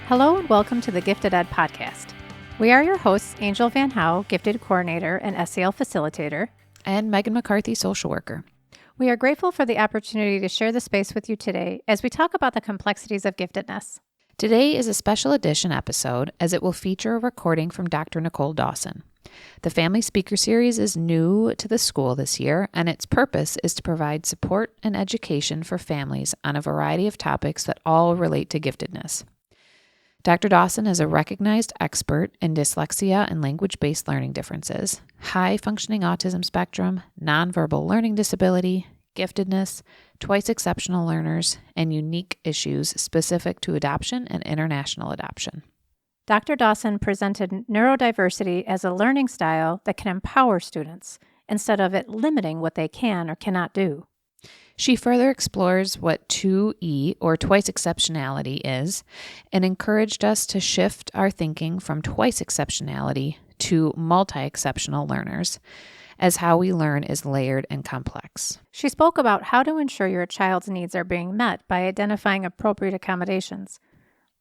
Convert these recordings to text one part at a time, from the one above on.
Hello and welcome to the Gifted Ed podcast. We are your hosts, Angel Van Howe, Gifted Coordinator and SEL Facilitator, and Meghan McCarthy, Social Worker. We are grateful for the opportunity to share the space with you today as we talk about the complexities of giftedness. Today is a special edition episode as it will feature a recording from Dr. Nichole Dawson. The Family Speaker Series is new to the school this year, and its purpose is to provide support and education for families on a variety of topics that all relate to giftedness. Dr. Dawson is a recognized expert in dyslexia and language-based learning differences, high-functioning autism spectrum, nonverbal learning disability, giftedness, twice exceptional learners, and unique issues specific to adoption and international adoption. Dr. Dawson presented neurodiversity as a learning style that can empower students instead of it limiting what they can or cannot do. She further explores what 2E, or twice exceptionality, is, and encouraged us to shift our thinking from twice exceptionality to multi-exceptional learners, as how we learn is layered and complex. She spoke about how to ensure your child's needs are being met by identifying appropriate accommodations.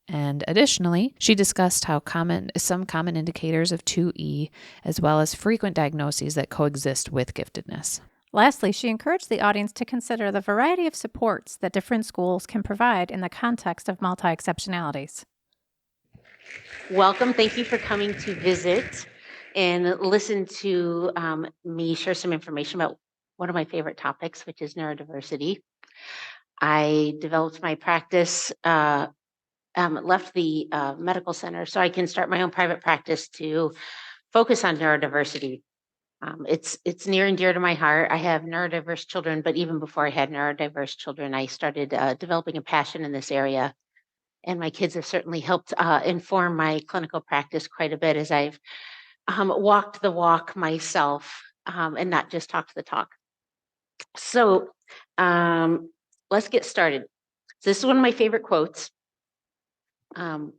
And additionally, she discussed how some common indicators of 2E, as well as frequent diagnoses that coexist with giftedness. Lastly, she encouraged the audience to consider the variety of supports that different schools can provide in the context of multi-exceptionalities. Welcome. Thank you for coming to visit and listen to me share some information about one of my favorite topics, which is neurodiversity. I developed my practice, left the medical center so I can start my own private practice to focus on neurodiversity. It's near and dear to my heart. I have neurodiverse children, but even before I had neurodiverse children, I started developing a passion in this area. And my kids have certainly helped inform my clinical practice quite a bit as I've walked the walk myself and not just talked the talk. So let's get started. So this is one of my favorite quotes.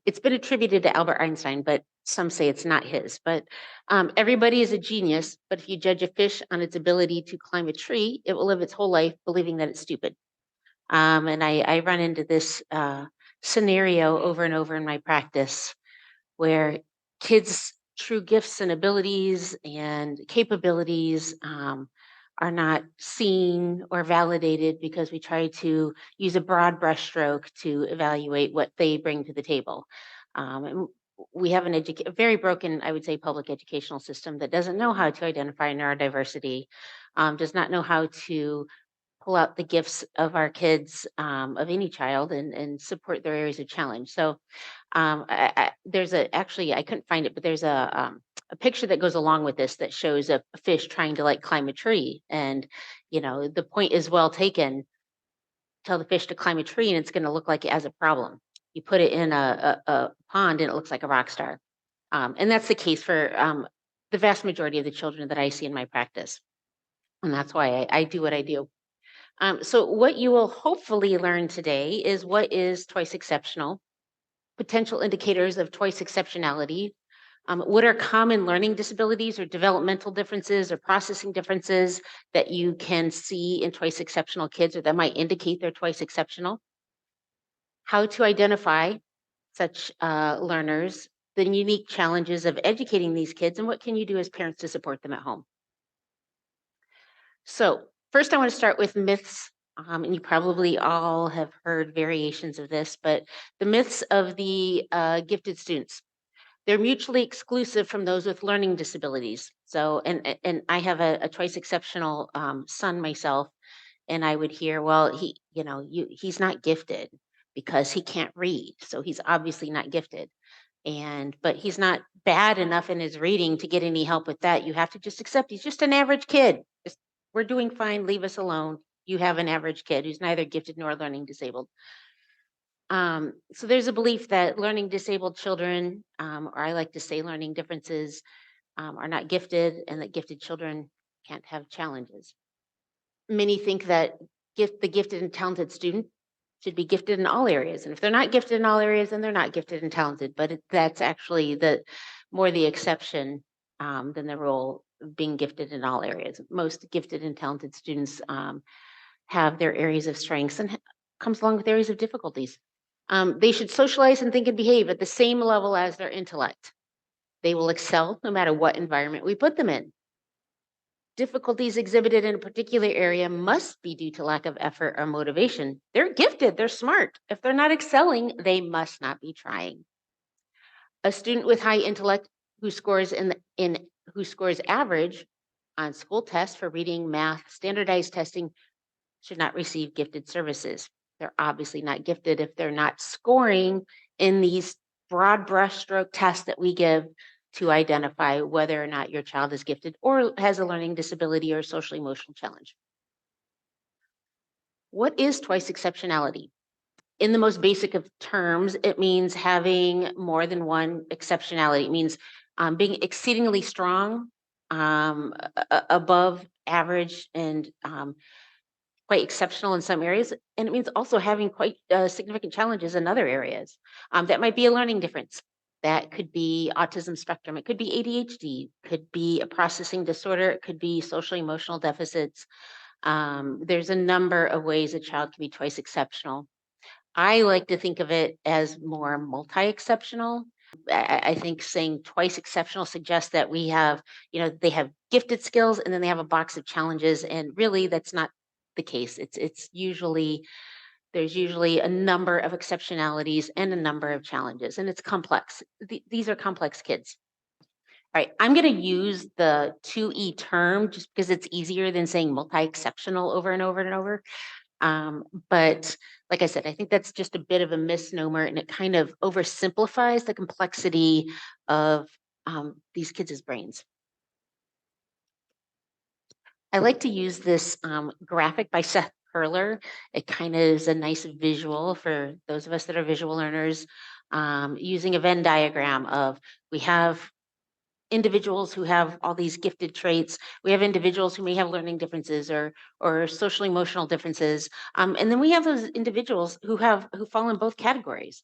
It's been attributed to Albert Einstein, but some say it's not his. But everybody is a genius, but if you judge a fish on its ability to climb a tree, it will live its whole life believing that it's stupid. And I run into this scenario over and over in my practice where kids' true gifts and abilities and capabilities are not seen or validated because we try to use a broad brushstroke to evaluate what they bring to the table. And we have a very broken, I would say, public educational system that doesn't know how to identify neurodiversity, does not know how to pull out the gifts of our kids, of any child, and support their areas of challenge. So there's I couldn't find it, but there's a picture that goes along with this that shows a fish trying to climb a tree. And, the point is well taken. Tell the fish to climb a tree and it's going to look like it has a problem. You put it in a pond and it looks like a rock star. And that's the case for the vast majority of the children that I see in my practice. And that's why I do what I do. So what you will hopefully learn today is what is twice exceptional, potential indicators of twice exceptionality, what are common learning disabilities or developmental differences or processing differences that you can see in twice exceptional kids or that might indicate they're twice exceptional, how to identify such learners, the unique challenges of educating these kids, and what can you do as parents to support them at home. So first, I want to start with myths, and you probably all have heard variations of this, but the myths of the gifted students. They're mutually exclusive from those with learning disabilities. So, and I have a twice exceptional son myself, and I would hear, well, he's not gifted because he can't read, so he's obviously not gifted. But he's not bad enough in his reading to get any help with that. You have to just accept he's just an average kid. We're doing fine. Leave us alone. You have an average kid who's neither gifted nor learning disabled. So there's a belief that learning disabled children, or I like to say learning differences, are not gifted, and that gifted children can't have challenges. Many think that the gifted and talented student should be gifted in all areas. And if they're not gifted in all areas, then they're not gifted and talented. But that's actually more the exception than the rule of being gifted in all areas. Most gifted and talented students have their areas of strengths and comes along with areas of difficulties. They should socialize and think and behave at the same level as their intellect. They will excel no matter what environment we put them in. Difficulties exhibited in a particular area must be due to lack of effort or motivation. They're gifted, they're smart. If they're not excelling, they must not be trying. A student with high intellect who scores who scores average on school tests for reading, math, standardized testing should not receive gifted services. They're obviously not gifted if they're not scoring in these broad brushstroke tests that we give to identify whether or not your child is gifted or has a learning disability or social emotional challenge. What is twice exceptionality? In the most basic of terms, it means having more than one exceptionality. It means being exceedingly strong, above average, and quite exceptional in some areas. And it means also having quite significant challenges in other areas. That might be a learning difference. That could be autism spectrum. It could be ADHD, could be a processing disorder, it could be social emotional deficits. There's a number of ways a child can be twice exceptional. I like to think of it as more multi-exceptional. I think saying twice exceptional suggests that we have, they have gifted skills and then they have a box of challenges. And really that's not the case. It's usually there's usually a number of exceptionalities and a number of challenges, and it's complex. These are complex kids. All right, I'm going to use the 2E term just because it's easier than saying multi-exceptional over and over and over. But like I said, I think that's just a bit of a misnomer and it kind of oversimplifies the complexity of these kids' brains. I like to use this graphic by Seth Perler. It kind of is a nice visual for those of us that are visual learners, using a Venn diagram of we have individuals who have all these gifted traits. We have individuals who may have learning differences or social emotional differences, and then we have those individuals who fall in both categories.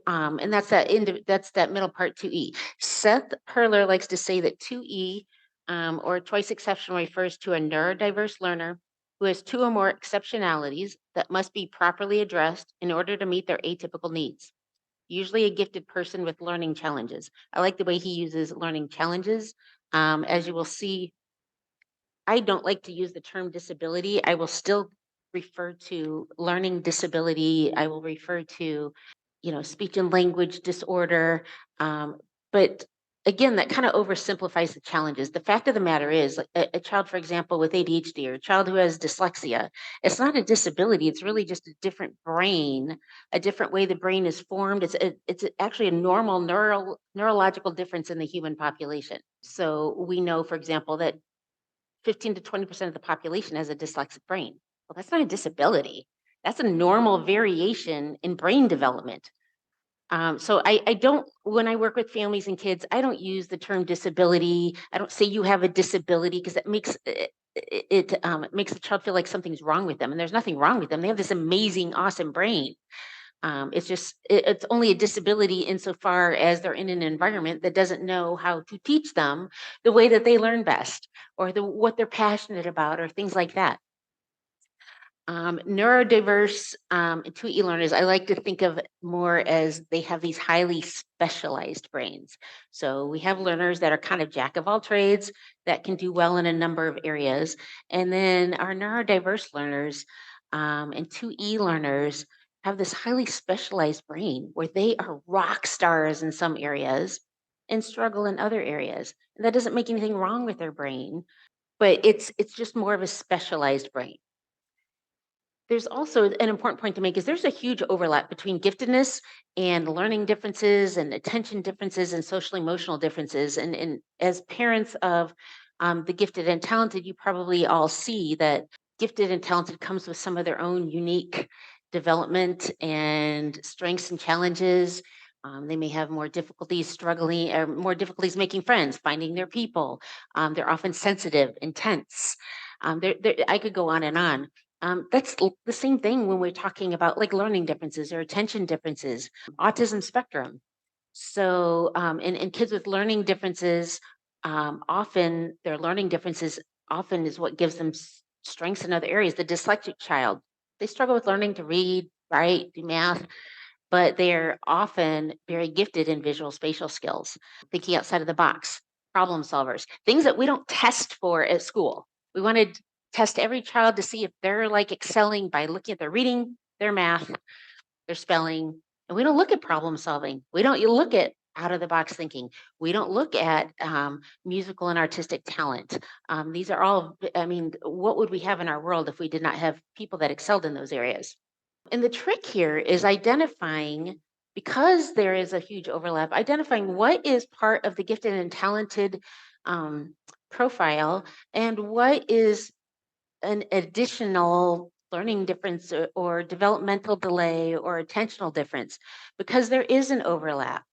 And that's that middle part 2E. Seth Perler likes to say that 2E, or twice exceptional, refers to a neurodiverse learner who has two or more exceptionalities that must be properly addressed in order to meet their atypical needs. Usually a gifted person with learning challenges. I like the way he uses learning challenges. As you will see, I don't like to use the term disability. I will still refer to learning disability. I will refer to, speech and language disorder. But again, that kind of oversimplifies the challenges. The fact of the matter is, like, a child, for example, with ADHD or a child who has dyslexia, it's not a disability. It's really just a different brain, a different way the brain is formed. It's actually a normal neurological difference in the human population. So we know, for example, that 15 to 20% of the population has a dyslexic brain. Well, that's not a disability. That's a normal variation in brain development. So I don't, when I work with families and kids, I don't use the term disability. I don't say you have a disability because that makes it makes the child feel like something's wrong with them, and there's nothing wrong with them. They have this amazing, awesome brain. It's only a disability insofar as they're in an environment that doesn't know how to teach them the way that they learn best, or what they're passionate about, or things like that. Neurodiverse 2E learners, I like to think of more as they have these highly specialized brains. So we have learners that are kind of jack of all trades that can do well in a number of areas. And then our neurodiverse learners and 2E learners have this highly specialized brain where they are rock stars in some areas and struggle in other areas. And that doesn't make anything wrong with their brain, but it's just more of a specialized brain. There's also an important point to make is there's a huge overlap between giftedness and learning differences and attention differences and social emotional differences. And as parents of the gifted and talented, you probably all see that gifted and talented comes with some of their own unique development and strengths and challenges. They may have more difficulties struggling or more difficulties making friends, finding their people. They're often sensitive, intense. I could go on and on. That's the same thing when we're talking about like learning differences or attention differences, autism spectrum. So, and kids with learning differences, often their learning differences often is what gives them strengths in other areas. The dyslexic child, they struggle with learning to read, write, do math. but they're often very gifted in visual spatial skills, thinking outside of the box, problem solvers, things that we don't test for at school. We want to test every child to see if they're like excelling by looking at their reading, their math, their spelling, and we don't look at problem solving. We don't you look at out of the box thinking. We don't look at musical and artistic talent. These are all, I mean, what would we have in our world if we did not have people that excelled in those areas? And the trick here is identifying, because there is a huge overlap, identifying what is part of the gifted and talented um, profile and what is an additional learning difference or developmental delay or attentional difference, because there is an overlap.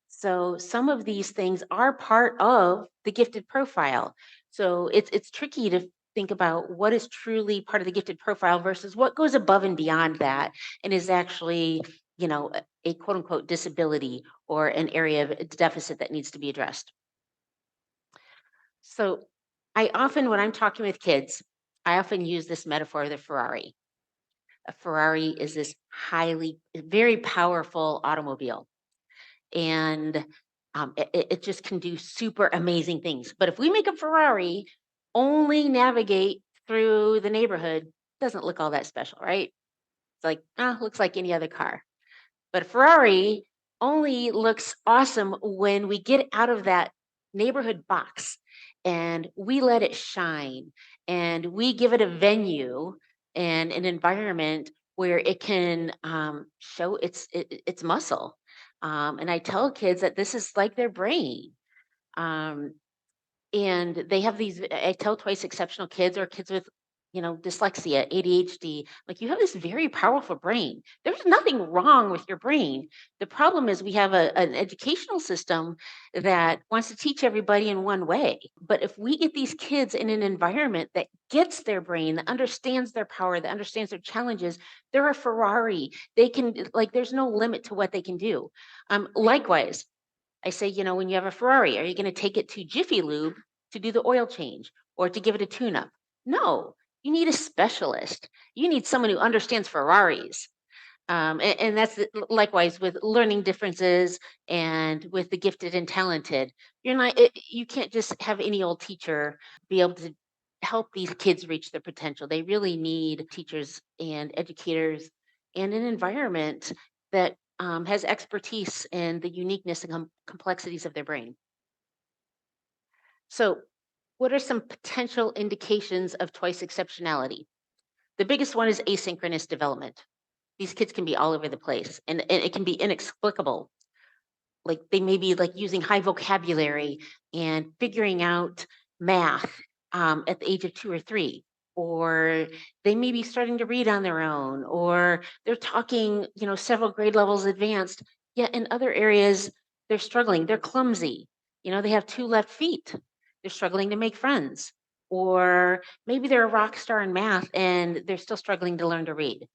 So some of these things are part of the gifted profile. So it's tricky to think about what is truly part of the gifted profile versus what goes above and beyond that and is actually, a quote unquote disability or an area of deficit that needs to be addressed. So I often, when I'm talking with kids, I often use this metaphor of the Ferrari. A Ferrari is this very powerful automobile, and it just can do super amazing things. But if we make a Ferrari only navigate through the neighborhood, doesn't look all that special, right? It's like, looks like any other car. But a Ferrari only looks awesome when we get out of that neighborhood box and we let it shine and we give it a venue and an environment where it can show its muscle. And I tell kids that this is like their brain. Um, and they have these, I tell twice exceptional kids or kids with, dyslexia, ADHD, like you have this very powerful brain. There's nothing wrong with your brain. The problem is we have an educational system that wants to teach everybody in one way. But if we get these kids in an environment that gets their brain, that understands their power, that understands their challenges, they're a Ferrari. They can, like, there's no limit to what they can do. Likewise, I say, when you have a Ferrari, are you going to take it to Jiffy Lube to do the oil change or to give it a tune up? No, you need a specialist. You need someone who understands Ferraris. And that's likewise with learning differences and with the gifted and talented. You can't just have any old teacher be able to help these kids reach their potential. They really need teachers and educators and an environment that has expertise in the uniqueness and complexities of their brain. So, what are some potential indications of twice exceptionality? The biggest one is asynchronous development. These kids can be all over the place and it can be inexplicable. Like they may be like using high vocabulary and figuring out math at the age of 2 or 3, or they may be starting to read on their own, or they're talking, several grade levels advanced. Yet in other areas, they're struggling. They're clumsy. They have 2 left feet. They're struggling to make friends. Or maybe they're a rock star in math and they're still struggling to learn to read.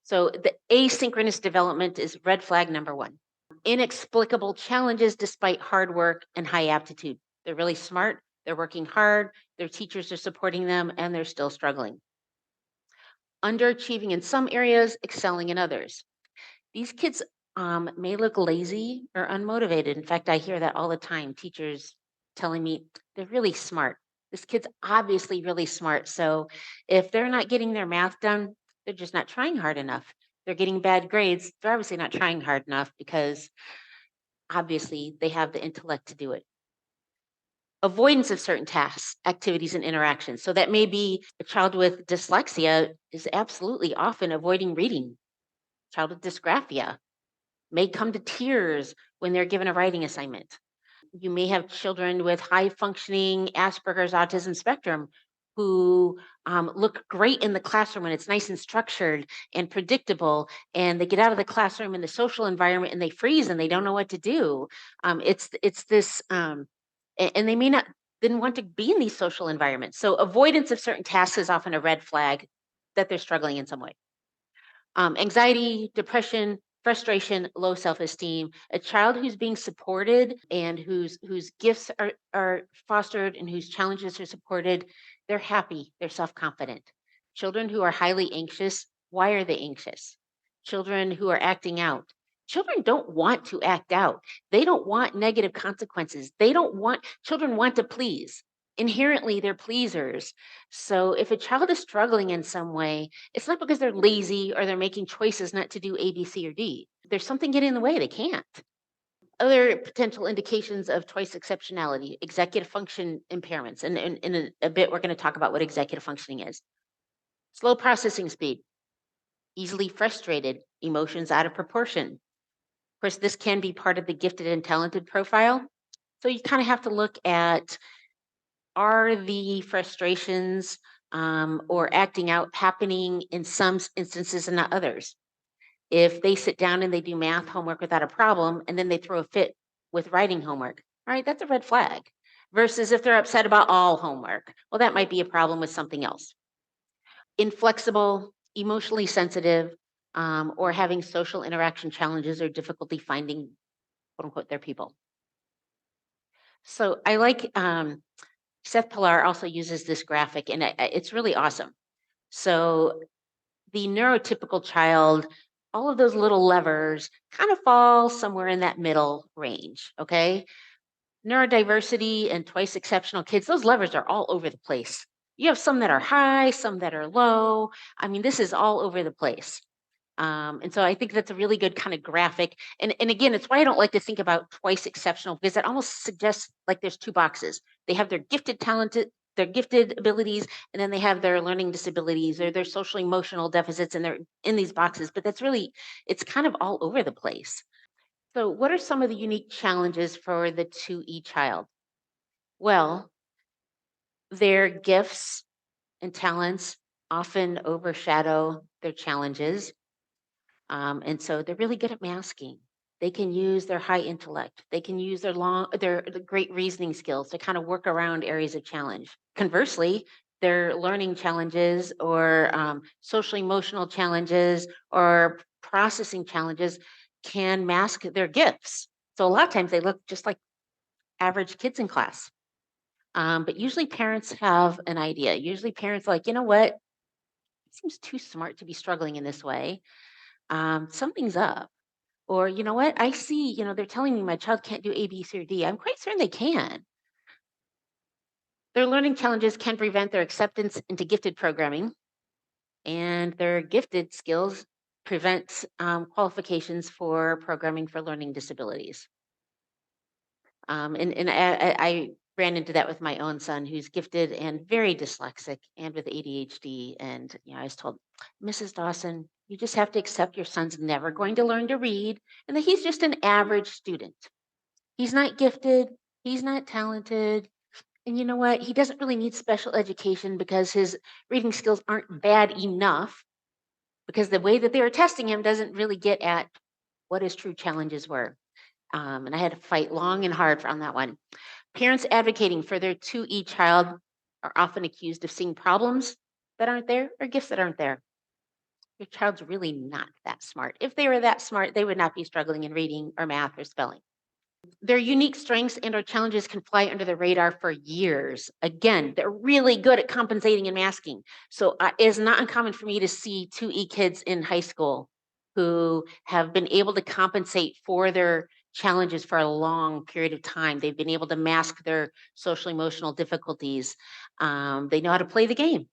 So the asynchronous development is red flag number one. Inexplicable challenges despite hard work and high aptitude. They're really smart, they're working hard, their teachers are supporting them, and they're still struggling. Underachieving in some areas, excelling in others. These kids may look lazy or unmotivated. In fact, I hear that all the time. Teachers telling me they're really smart. This kid's obviously really smart. So if they're not getting their math done, they're just not trying hard enough. They're getting bad grades. They're obviously not trying hard enough because obviously they have the intellect to do it. Avoidance of certain tasks, activities, and interactions. So that may be a child with dyslexia is absolutely often avoiding reading. Child with dysgraphia may come to tears when they're given a writing assignment. You may have children with high functioning Asperger's autism spectrum who look great in the classroom when it's nice and structured and predictable, and they get out of the classroom in the social environment and they freeze and they don't know what to do. It's this, and they may not didn't want to be in these social environments. So avoidance of certain tasks is often a red flag that they're struggling in some way. Anxiety, depression, frustration, low self-esteem. A child who's being supported and whose gifts are fostered and whose challenges are supported, they're happy, they're self-confident. Children who are highly anxious, why are they anxious? Children who are acting out, Children don't want to act out. They don't want negative consequences. Children want to please. Inherently, they're pleasers. So if a child is struggling in some way, it's not because they're lazy or they're making choices not to do A, B, C, or D. There's something getting in the way. They can't. Other potential indications of twice exceptionality, executive function impairments. And in a bit, we're going to talk about what executive functioning is. Slow processing speed, easily frustrated, emotions out of proportion. Of course, this can be part of the gifted and talented profile. So you kind of have to look at, are the frustrations or acting out happening in some instances and not others? If they sit down and they do math homework without a problem and then they throw a fit with writing homework, all right, that's a red flag. Versus if they're upset about all homework, well, that might be a problem with something else. Inflexible, emotionally sensitive, or having social interaction challenges or difficulty finding, quote unquote, their people. So I like Seth Pilar also uses this graphic, and it's really awesome. So the neurotypical child, all of those little levers kind of fall somewhere in that middle range, okay? Neurodiversity and twice exceptional kids, those levers are all over the place. You have some that are high, some that are low. I mean, this is all over the place. And so I think that's a really good kind of graphic. And again, it's why I don't like to think about twice exceptional, because it almost suggests like there's two boxes. They have their their gifted abilities, and then they have their learning disabilities or their social emotional deficits, and they're in these boxes. But it's kind of all over the place. So what are some of the unique challenges for the 2E child? Well, their gifts and talents often overshadow their challenges. And so they're really good at masking. They can use their high intellect. They can use their great reasoning skills to kind of work around areas of challenge. Conversely, their learning challenges or social emotional challenges or processing challenges can mask their gifts. So a lot of times they look just like average kids in class. But usually parents have an idea. Usually parents are like, you know what? It seems too smart to be struggling in this way. Something's up. Or, you know what? I see, they're telling me my child can't do A, B, C, or D. I'm quite certain they can. Their learning challenges can prevent their acceptance into gifted programming, and their gifted skills prevent qualifications for programming for learning disabilities. And I ran into that with my own son, who's gifted and very dyslexic and with ADHD. And I was told, Mrs. Dawson, you just have to accept your son's never going to learn to read and that he's just an average student. He's not gifted. He's not talented. And you know what? He doesn't really need special education because his reading skills aren't bad enough, because the way that they were testing him doesn't really get at what his true challenges were. And I had to fight long and hard on that one. Parents advocating for their 2E child are often accused of seeing problems that aren't there or gifts that aren't there. Your child's really not that smart. If they were that smart, they would not be struggling in reading or math or spelling. Their unique strengths and or challenges can fly under the radar for years. Again, they're really good at compensating and masking. So it's not uncommon for me to see 2E kids in high school who have been able to compensate for their challenges for a long period of time. They've been able to mask their social emotional difficulties. They know how to play the game,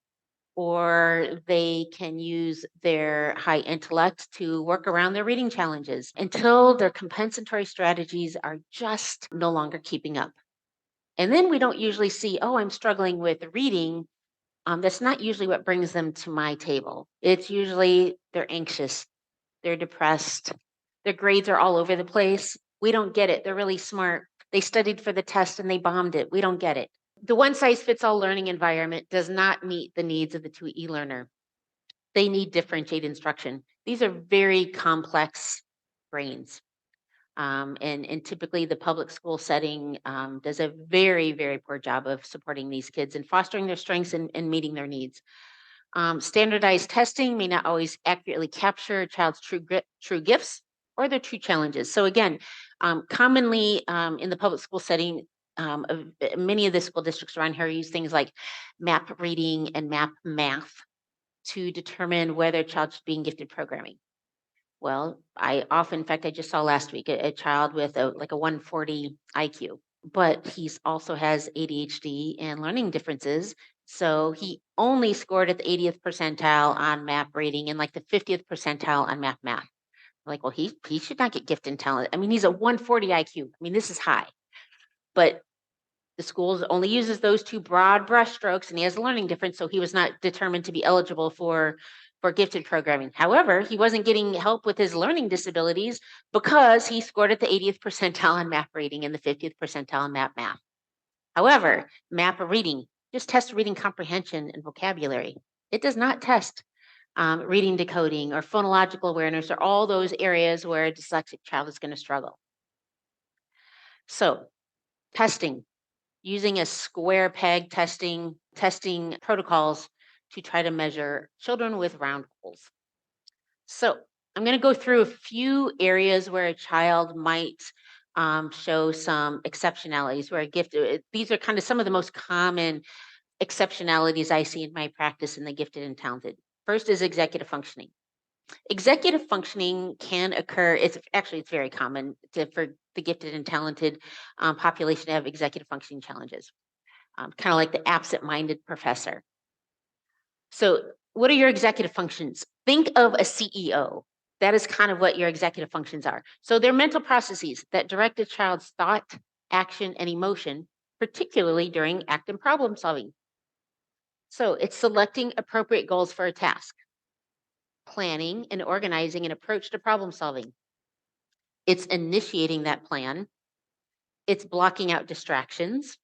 or they can use their high intellect to work around their reading challenges until their compensatory strategies are just no longer keeping up. And then we don't usually see, oh, I'm struggling with reading. That's not usually what brings them to my table. It's usually they're anxious, they're depressed, their grades are all over the place. We don't get it. They're really smart. They studied for the test and they bombed it. We don't get it. The one size fits all learning environment does not meet the needs of the 2E learner. They need differentiated instruction. These are very complex brains. And typically the public school setting does a very, very poor job of supporting these kids and fostering their strengths and meeting their needs. Standardized testing may not always accurately capture a child's true gifts or their true challenges. So again, commonly in the public school setting, many of the school districts around here use things like map reading and map math to determine whether a child should be in gifted programming. Well, in fact, I just saw last week a child with like a 140 IQ, but he's also has ADHD and learning differences. So he only scored at the 80th percentile on math rating and like the 50th percentile on math. Like, well, he should not get gifted and talent. I mean, he's a 140 IQ. I mean, this is high, but the schools only uses those two broad brushstrokes, and he has a learning difference, so he was not determined to be eligible for gifted programming. However, he wasn't getting help with his learning disabilities because he scored at the 80th percentile on math rating and the 50th percentile on math. However, map reading just tests reading comprehension and vocabulary. It does not test reading decoding or phonological awareness or all those areas where a dyslexic child is going to struggle. So, testing, using a square peg testing protocols to try to measure children with round goals. So I'm going to go through a few areas where a child might show some exceptionalities, where a gifted, these are kind of some of the most common exceptionalities I see in my practice in the gifted and talented. First is executive functioning. Executive functioning can occur, it's very common for the gifted and talented population to have executive functioning challenges, kind of like the absent-minded professor. So what are your executive functions? Think of a CEO. That is kind of what your executive functions are. So they're mental processes that direct a child's thought, action, and emotion, particularly during active problem solving. So it's selecting appropriate goals for a task, planning and organizing an approach to problem solving. It's initiating that plan. It's blocking out distractions.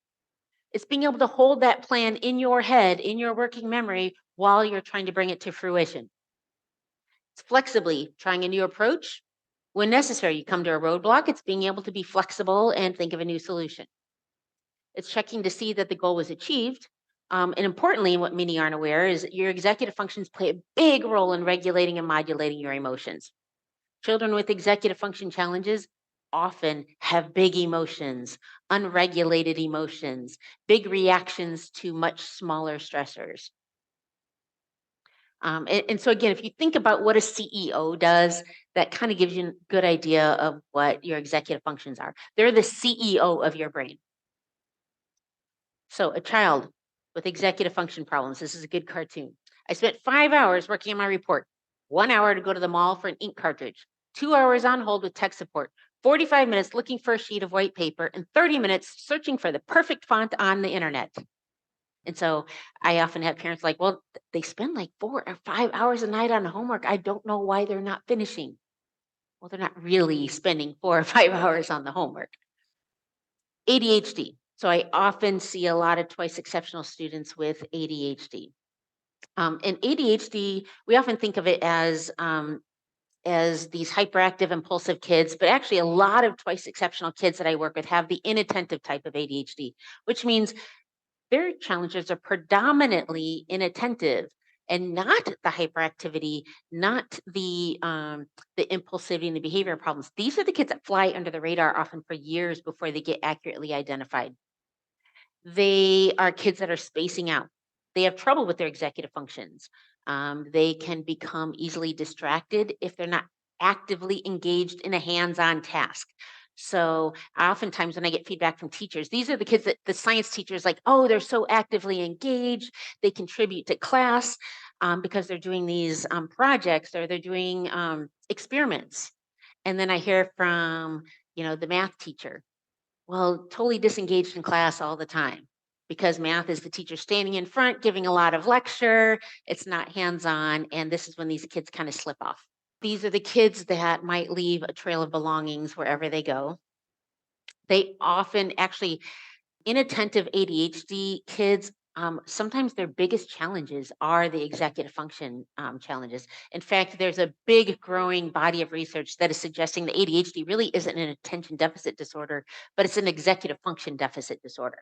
It's being able to hold that plan in your head, in your working memory, while you're trying to bring it to fruition. It's flexibly trying a new approach. When necessary, you come to a roadblock, it's being able to be flexible and think of a new solution. It's checking to see that the goal was achieved. And importantly, what many aren't aware is your executive functions play a big role in regulating and modulating your emotions. Children with executive function challenges often have big emotions, unregulated emotions, big reactions to much smaller stressors. And so again, if you think about what a CEO does, that kind of gives you a good idea of what your executive functions are. They're the CEO of your brain. So a child with executive function problems, this is a good cartoon. I spent 5 hours working on my report, 1 hour to go to the mall for an ink cartridge, 2 hours on hold with tech support, 45 minutes looking for a sheet of white paper, and 30 minutes searching for the perfect font on the internet. And so I often have parents like, well, they spend like 4 or 5 hours a night on homework. I don't know why they're not finishing. Well, they're not really spending 4 or 5 hours on the homework. ADHD. So I often see a lot of twice exceptional students with ADHD. And ADHD, we often think of it as these hyperactive, impulsive kids, but actually a lot of twice exceptional kids that I work with have the inattentive type of ADHD, which means their challenges are predominantly inattentive and not the hyperactivity, not the impulsivity and the behavior problems. These are the kids that fly under the radar often for years before they get accurately identified. They are kids that are spacing out. They have trouble with their executive functions. They can become easily distracted if they're not actively engaged in a hands-on task. So oftentimes when I get feedback from teachers, these are the kids that the science teachers like, oh, they're so actively engaged. They contribute to class because they're doing these projects or they're doing experiments. And then I hear from, the math teacher, well, totally disengaged in class all the time because math is the teacher standing in front, giving a lot of lecture. It's not hands-on. And this is when these kids kind of slip off. These are the kids that might leave a trail of belongings wherever they go. They often actually, inattentive ADHD kids, sometimes their biggest challenges are the executive function challenges. In fact, there's a big growing body of research that is suggesting that ADHD really isn't an attention deficit disorder, but it's an executive function deficit disorder.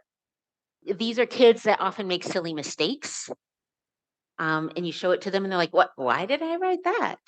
These are kids that often make silly mistakes, and you show it to them and they're like, "What? Why did I write that?"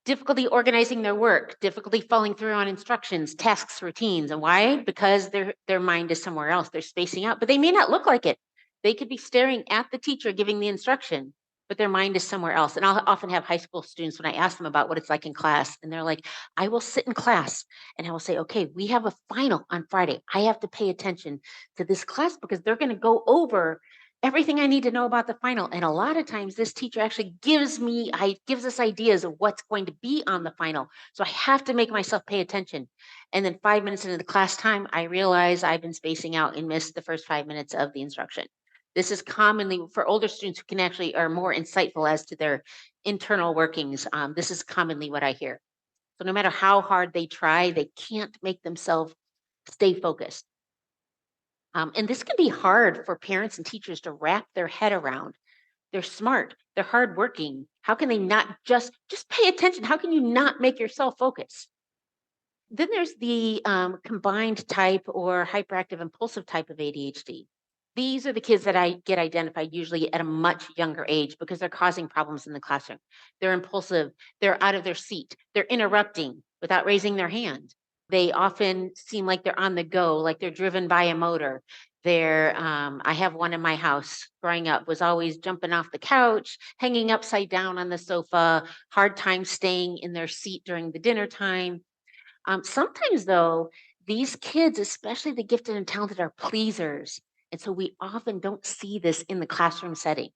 Difficulty organizing their work, difficulty following through on instructions, tasks, routines. And why? Because their mind is somewhere else. They're spacing out, but they may not look like it. They could be staring at the teacher giving the instruction, but their mind is somewhere else. And I'll often have high school students when I ask them about what it's like in class, and they're like, I will sit in class and I will say, okay, we have a final on Friday. I have to pay attention to this class because they're going to go over everything I need to know about the final. And a lot of times this teacher actually gives us ideas of what's going to be on the final. So I have to make myself pay attention. And then 5 minutes into the class time, I realize I've been spacing out and missed the first 5 minutes of the instruction. This is commonly for older students who can actually are more insightful as to their internal workings. This is commonly what I hear. So no matter how hard they try, they can't make themselves stay focused. And this can be hard for parents and teachers to wrap their head around. They're smart, they're hardworking. How can they not just pay attention? How can you not make yourself focus? Then there's the combined type or hyperactive impulsive type of ADHD. These are the kids that I get identified usually at a much younger age because they're causing problems in the classroom. They're impulsive, they're out of their seat, they're interrupting without raising their hand. They often seem like they're on the go, like they're driven by a motor. I have one in my house growing up, was always jumping off the couch, hanging upside down on the sofa, hard time staying in their seat during the dinner time. Sometimes, though, these kids, especially the gifted and talented, are pleasers. And so we often don't see this in the classroom setting.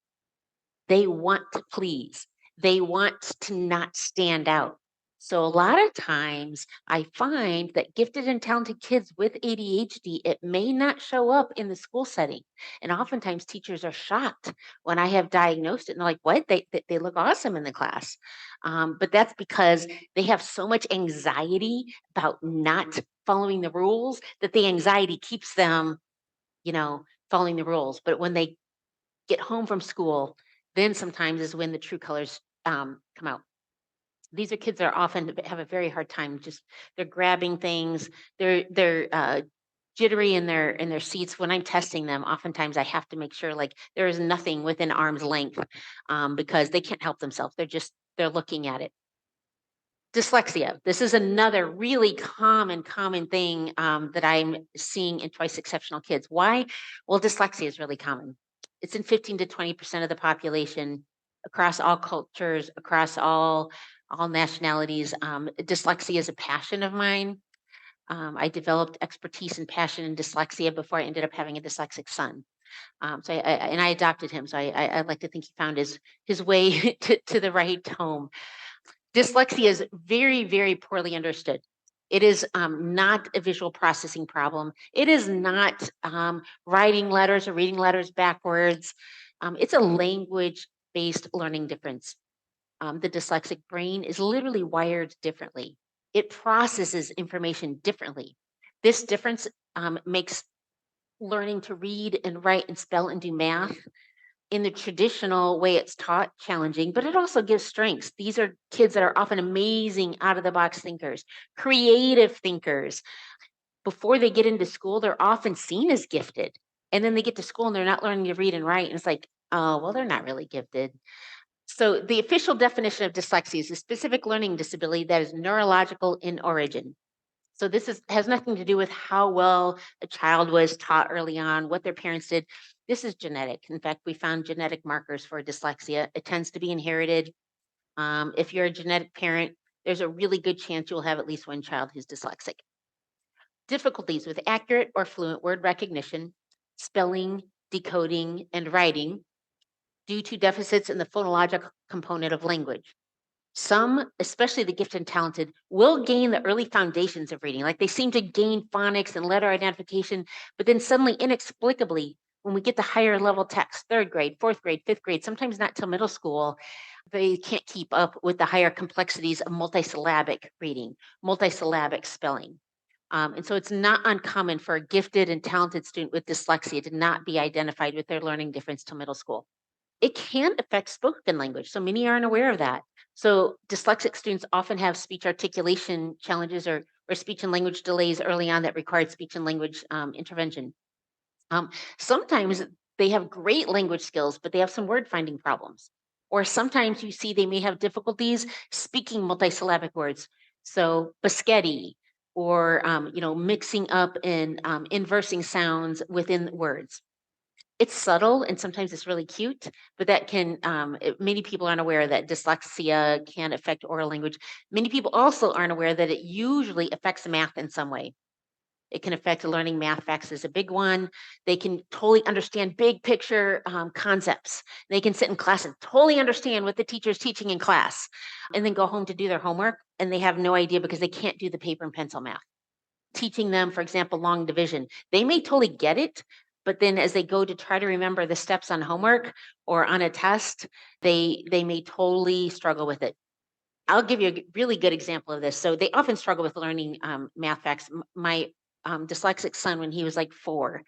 They want to please, they want to not stand out. So, a lot of times, I find that gifted and talented kids with ADHD, it may not show up in the school setting. And oftentimes, teachers are shocked when I have diagnosed it and they're like, what? They look awesome in the class. But that's because they have so much anxiety about not following the rules that the anxiety keeps them, you know, following the rules. But when they get home from school, then sometimes is when the true colors come out. These are kids that are often have a very hard time. Just they're grabbing things. They're jittery in their seats. When I'm testing them, oftentimes I have to make sure like there is nothing within arm's length because they can't help themselves. They're looking at it. Dyslexia. This is another really common thing that I'm seeing in twice exceptional kids. Why? Well, dyslexia is really common. It's in 15 to 20% of the population across all cultures, across all nationalities. Dyslexia is a passion of mine. I developed expertise and passion in dyslexia before I ended up having a dyslexic son. And I adopted him. So I like to think he found his way to the right home. Dyslexia is very, very poorly understood. It is not a visual processing problem. It is not writing letters or reading letters backwards. It's a language based learning difference. The dyslexic brain is literally wired differently, it processes information differently. This difference makes learning to read and write and spell and do math in the traditional way it's taught challenging, but it also gives strengths. These are kids that are often amazing out of the box thinkers, creative thinkers. Before they get into school, they're often seen as gifted. And then they get to school and they're not learning to read and write. And it's like, oh, well, they're not really gifted. So the official definition of dyslexia is a specific learning disability that is neurological in origin. So has nothing to do with how well a child was taught early on, what their parents did. This is genetic. In fact, we found genetic markers for dyslexia. It tends to be inherited. If you're a genetic parent, there's a really good chance you'll have at least one child who's dyslexic. Difficulties with accurate or fluent word recognition, spelling, decoding, and writing due to deficits in the phonological component of language. Some, especially the gifted and talented, will gain the early foundations of reading. Like they seem to gain phonics and letter identification, but then suddenly, inexplicably, when we get to higher level text, third grade, fourth grade, fifth grade, sometimes not till middle school, they can't keep up with the higher complexities of multisyllabic reading, multisyllabic spelling. And so it's not uncommon for a gifted and talented student with dyslexia to not be identified with their learning difference till middle school. It can affect spoken language. So many aren't aware of that. So dyslexic students often have speech articulation challenges or speech and language delays early on that required speech and language intervention. Sometimes they have great language skills, but they have some word finding problems. Or sometimes you see they may have difficulties speaking multisyllabic words. So biscotti or mixing up and inversing sounds within words. It's subtle and sometimes it's really cute, but that can, many people aren't aware that dyslexia can affect oral language. Many people also aren't aware that it usually affects math in some way. It can affect learning math facts is a big one. They can totally understand big picture concepts. They can sit in class and totally understand what the teacher's teaching in class and then go home to do their homework and they have no idea because they can't do the paper and pencil math. Teaching them, for example, long division, they may totally get it, but then as they go to try to remember the steps on homework or on a test, they may totally struggle with it. I'll give you a really good example of this. So they often struggle with learning math facts. My dyslexic son, when he was like 4,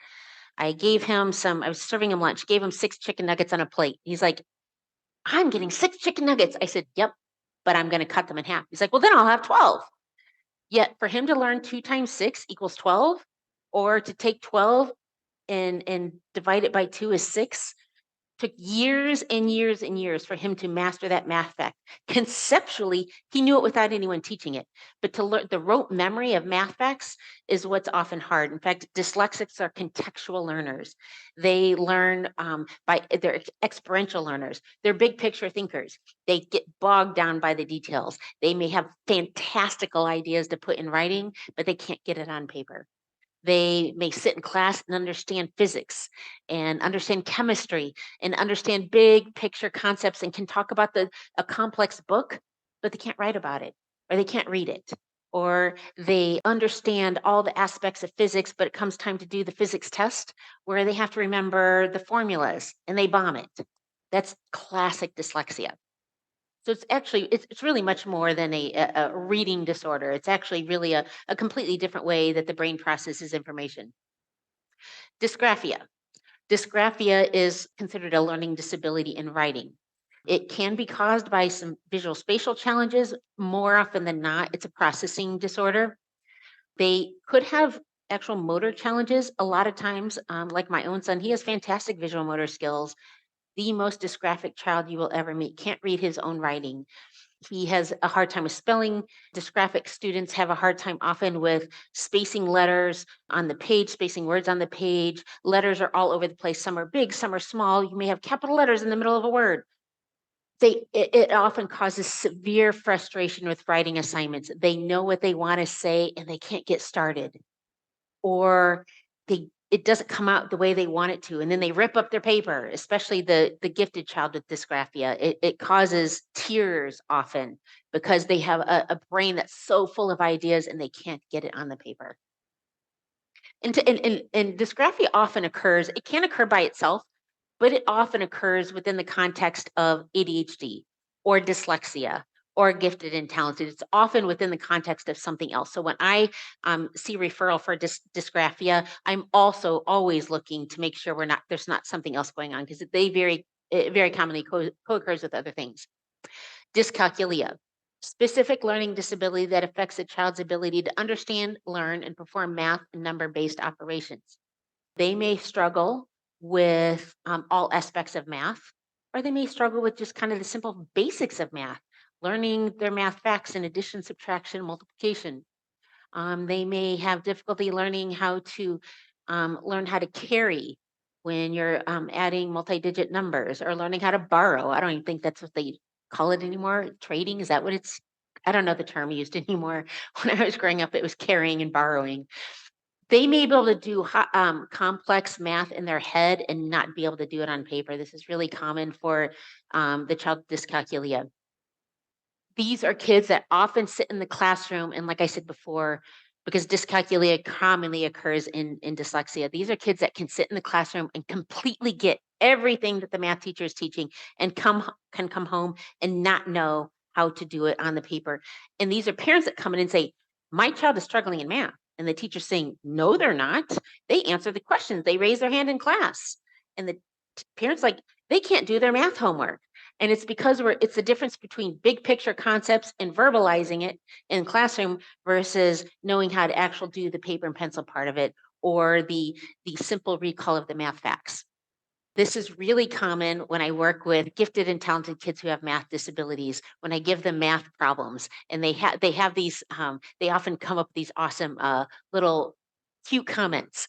I gave him some, I was serving him lunch, gave him 6 chicken nuggets on a plate. He's like, I'm getting 6 chicken nuggets. I said, yep, but I'm going to cut them in half. He's like, well, then I'll have 12. Yet for him to learn 2 times 6 equals 12, or to take 12 and divide it by 2 is 6, took years and years and years for him to master that math fact. Conceptually, he knew it without anyone teaching it. But to learn the rote memory of math facts is what's often hard. In fact, dyslexics are contextual learners. They learn they're experiential learners. They're big picture thinkers. They get bogged down by the details. They may have fantastical ideas to put in writing, but they can't get it on paper. They may sit in class and understand physics and understand chemistry and understand big picture concepts and can talk about a complex book, but they can't write about it or they can't read it. Or they understand all the aspects of physics, but it comes time to do the physics test where they have to remember the formulas and they bomb it. That's classic dyslexia. So it's really much more than a reading disorder. It's actually really a completely different way that the brain processes information. Dysgraphia. Dysgraphia is considered a learning disability in writing. It can be caused by some visual spatial challenges. More often than not, it's a processing disorder. They could have actual motor challenges. A lot of times, like my own son, he has fantastic visual motor skills. The most dysgraphic child you will ever meet can't read his own writing. He has a hard time with spelling. Dysgraphic students have a hard time often with spacing letters on the page, spacing words on the page. Letters are all over the place. Some are big, some are small. You may have capital letters in the middle of a word. It often causes severe frustration with writing assignments. They know what they want to say and they can't get started. Or it doesn't come out the way they want it to, and then they rip up their paper, especially the gifted child with dysgraphia. It causes tears often because they have a brain that's so full of ideas and they can't get it on the paper. And dysgraphia often occurs, it can occur by itself, but it often occurs within the context of ADHD or dyslexia or gifted and talented. It's often within the context of something else. So when I see referral for dysgraphia, I'm also always looking to make sure there's not something else going on because it very commonly co-occurs with other things. Dyscalculia, specific learning disability that affects a child's ability to understand, learn, and perform math and number-based operations. They may struggle with all aspects of math, or they may struggle with just kind of the simple basics of math, learning their math facts in addition, subtraction, multiplication. They may have difficulty learning how to learn how to carry when you're adding multi-digit numbers, or learning how to borrow. I don't even think that's what they call it anymore. Trading, is that what it's? I don't know the term used anymore. When I was growing up, it was carrying and borrowing. They may be able to do complex math in their head and not be able to do it on paper. This is really common for the child with dyscalculia. These are kids that often sit in the classroom, and like I said before, because dyscalculia commonly occurs in dyslexia, these are kids that can sit in the classroom and completely get everything that the math teacher is teaching and can come home and not know how to do it on the paper. And these are parents that come in and say, my child is struggling in math. And the teacher's saying, no, they're not. They answer the questions. They raise their hand in class. And the parents like, they can't do their math homework. And it's because it's the difference between big picture concepts and verbalizing it in classroom versus knowing how to actually do the paper and pencil part of it, or the simple recall of the math facts. This is really common when I work with gifted and talented kids who have math disabilities, when I give them math problems and they have these, they often come up with these awesome little cute comments.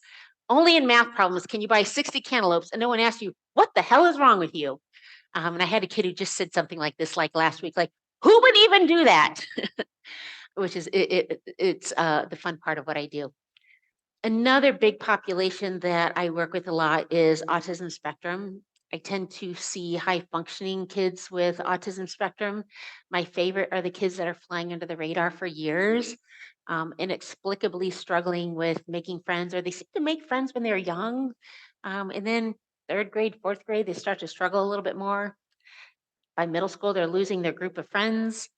Only in math problems can you buy 60 cantaloupes and no one asks you, what the hell is wrong with you? And I had a kid who just said something like this, like last week, like, who would even do that? Which is, it's the fun part of what I do. Another big population that I work with a lot is autism spectrum. I tend to see high functioning kids with autism spectrum. My favorite are the kids that are flying under the radar for years, inexplicably struggling with making friends, or they seem to make friends when they're young. And then third grade, fourth grade, they start to struggle a little bit more. By middle school, they're losing their group of friends.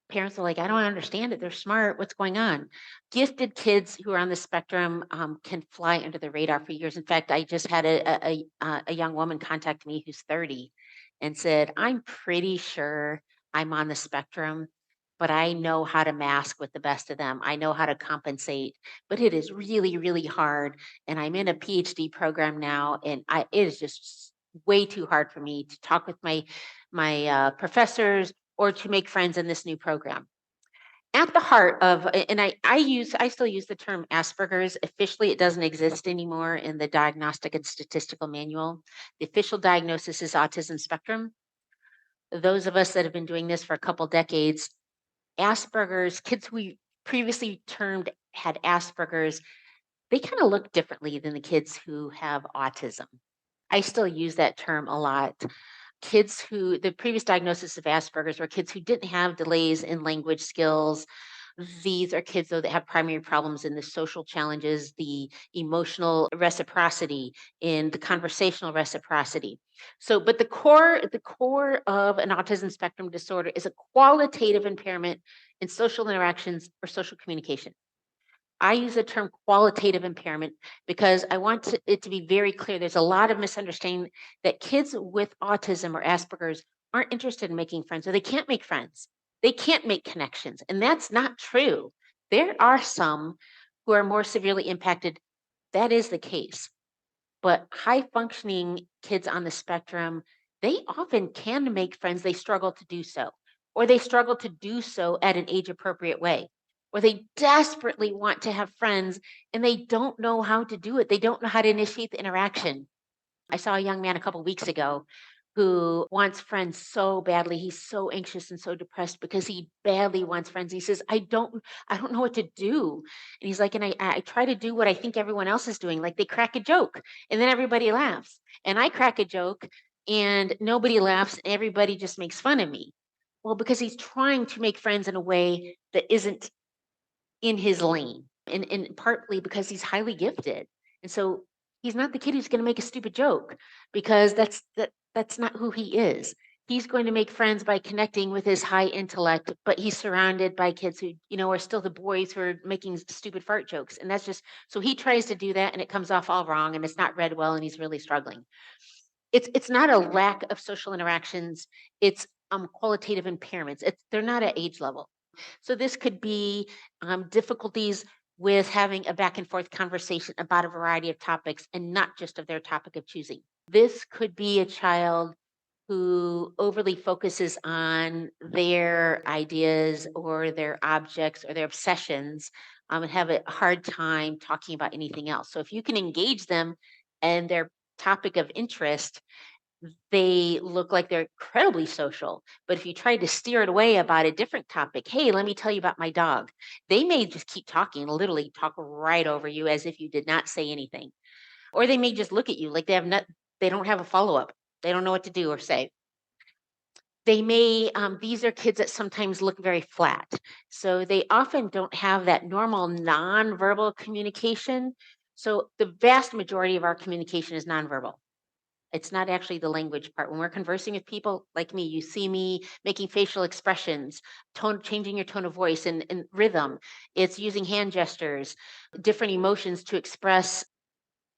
Parents are like, I don't understand it. They're smart. What's going on? Gifted kids who are on the spectrum can fly under the radar for years. In fact, I just had a young woman contact me who's 30 and said, I'm pretty sure I'm on the spectrum, but I know how to mask with the best of them. I know how to compensate, but it is really, really hard. And I'm in a PhD program now, and it is just way too hard for me to talk with my professors or to make friends in this new program. At the heart of, and I still use the term Asperger's. Officially, it doesn't exist anymore in the Diagnostic and Statistical Manual. The official diagnosis is autism spectrum. Those of us that have been doing this for a couple decades, Asperger's, kids who we previously termed had Asperger's, they kind of look differently than the kids who have autism. I still use that term a lot. Kids who, the previous diagnosis of Asperger's were kids who didn't have delays in language skills. These are kids, though, that have primary problems in the social challenges, the emotional reciprocity, in the conversational reciprocity. So, but the core of an autism spectrum disorder is a qualitative impairment in social interactions or social communication. I use the term qualitative impairment because I want it to be very clear. There's a lot of misunderstanding that kids with autism or Asperger's aren't interested in making friends, or they can't make friends. They can't make connections. And that's not true. There are some who are more severely impacted. That is the case. But high functioning kids on the spectrum, they often can make friends. They struggle to do so, or they struggle to do so at an age appropriate way, or they desperately want to have friends and they don't know how to do it. They don't know how to initiate the interaction. I saw a young man a couple weeks ago who wants friends so badly. He's so anxious and so depressed because he badly wants friends. He says, I don't know what to do. And he's like, and I try to do what I think everyone else is doing. Like they crack a joke and then everybody laughs. And I crack a joke and nobody laughs and everybody just makes fun of me. Well, because he's trying to make friends in a way that isn't in his lane, and partly because he's highly gifted. And so he's not the kid who's going to make a stupid joke because that's not who he is. He's going to make friends by connecting with his high intellect, but he's surrounded by kids who, are still the boys who are making stupid fart jokes. And that's just, so he tries to do that and it comes off all wrong and it's not read well and he's really struggling. It's not a lack of social interactions. It's qualitative impairments. They're not at age level. So this could be difficulties with having a back and forth conversation about a variety of topics and not just of their topic of choosing. This could be a child who overly focuses on their ideas or their objects or their obsessions, and have a hard time talking about anything else. So if you can engage them and their topic of interest, they look like they're incredibly social. But if you try to steer it away about a different topic, hey, let me tell you about my dog, they may just keep talking, literally talk right over you as if you did not say anything. Or they may just look at you like they don't have a follow-up. They don't know what to do or say. They may, these are kids that sometimes look very flat. So they often don't have that normal nonverbal communication. So the vast majority of our communication is nonverbal. It's not actually the language part. When we're conversing with people like me, you see me making facial expressions, changing your tone of voice and rhythm. It's using hand gestures, different emotions to express.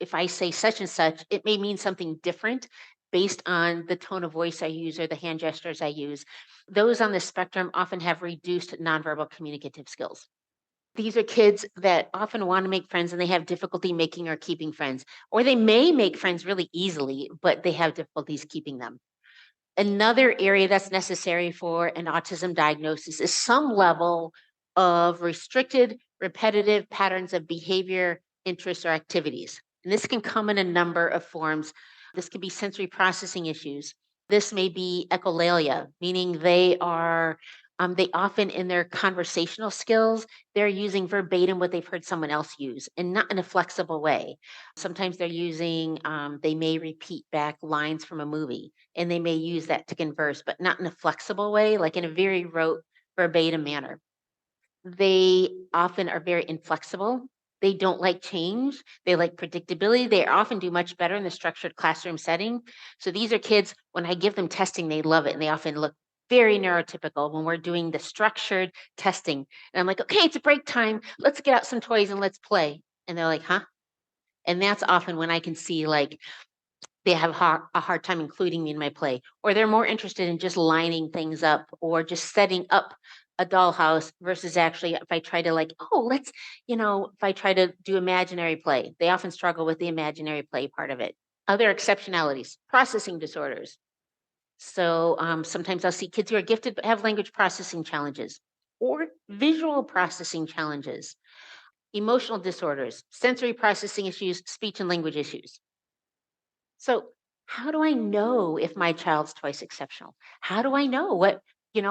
If I say such and such, it may mean something different based on the tone of voice I use or the hand gestures I use. Those on the spectrum often have reduced nonverbal communicative skills. These are kids that often want to make friends and they have difficulty making or keeping friends, or they may make friends really easily, but they have difficulties keeping them. Another area that's necessary for an autism diagnosis is some level of restricted, repetitive patterns of behavior, interests, or activities. And this can come in a number of forms. This could be sensory processing issues. This may be echolalia, meaning they often in their conversational skills, they're using verbatim what they've heard someone else use and not in a flexible way. Sometimes they may repeat back lines from a movie and they may use that to converse, but not in a flexible way, like in a very rote, verbatim manner. They often are very inflexible. They don't like change. They like predictability. They often do much better in the structured classroom setting. So these are kids, when I give them testing, they love it. And they often look very neurotypical when we're doing the structured testing. And I'm like, okay, it's a break time. Let's get out some toys and let's play. And they're like, huh? And that's often when I can see like they have a hard time including me in my play, or they're more interested in just lining things up or just setting up a dollhouse versus actually if I try to like, oh, if I try to do imaginary play, they often struggle with the imaginary play part of it. Other exceptionalities, processing disorders. So sometimes I'll see kids who are gifted but have language processing challenges or visual processing challenges, emotional disorders, sensory processing issues, speech and language issues. So, how do I know if my child's twice exceptional? How do I know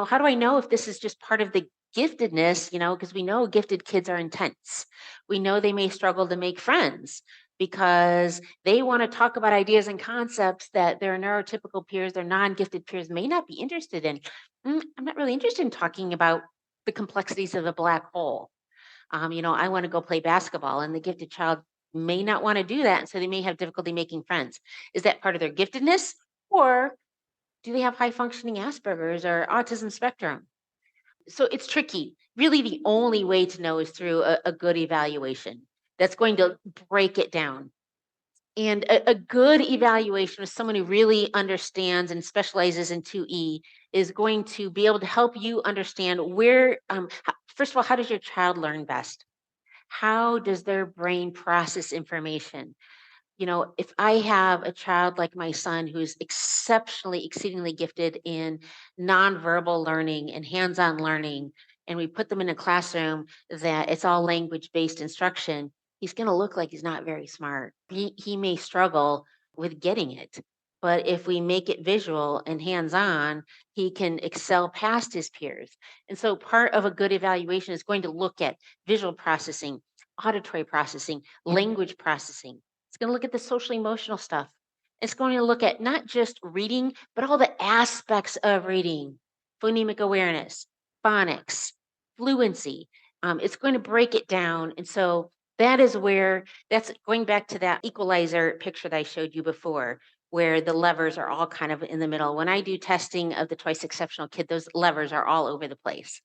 how do I know if this is just part of the giftedness, because we know gifted kids are intense. We know they may struggle to make friends because they want to talk about ideas and concepts that their neurotypical peers, their non gifted peers may not be interested in. I'm not really interested in talking about the complexities of a black hole. I want to go play basketball, and the gifted child may not want to do that. And so they may have difficulty making friends. Is that part of their giftedness? Or do they have high functioning Asperger's or autism spectrum? So it's tricky. Really, the only way to know is through a good evaluation that's going to break it down. And a good evaluation with someone who really understands and specializes in 2E is going to be able to help you understand first of all, how does your child learn best? How does their brain process information? If I have a child like my son who's exceedingly gifted in nonverbal learning and hands on learning, and we put them in a classroom that it's all language based instruction, he's going to look like he's not very smart. He may struggle with getting it. But if we make it visual and hands on, he can excel past his peers. And so part of a good evaluation is going to look at visual processing, auditory processing, language processing. It's going to look at the social emotional stuff. It's going to look at not just reading, but all the aspects of reading, phonemic awareness, phonics, fluency. It's going to break it down. And so that's going back to that equalizer picture that I showed you before, where the levers are all kind of in the middle. When I do testing of the twice exceptional kid, those levers are all over the place.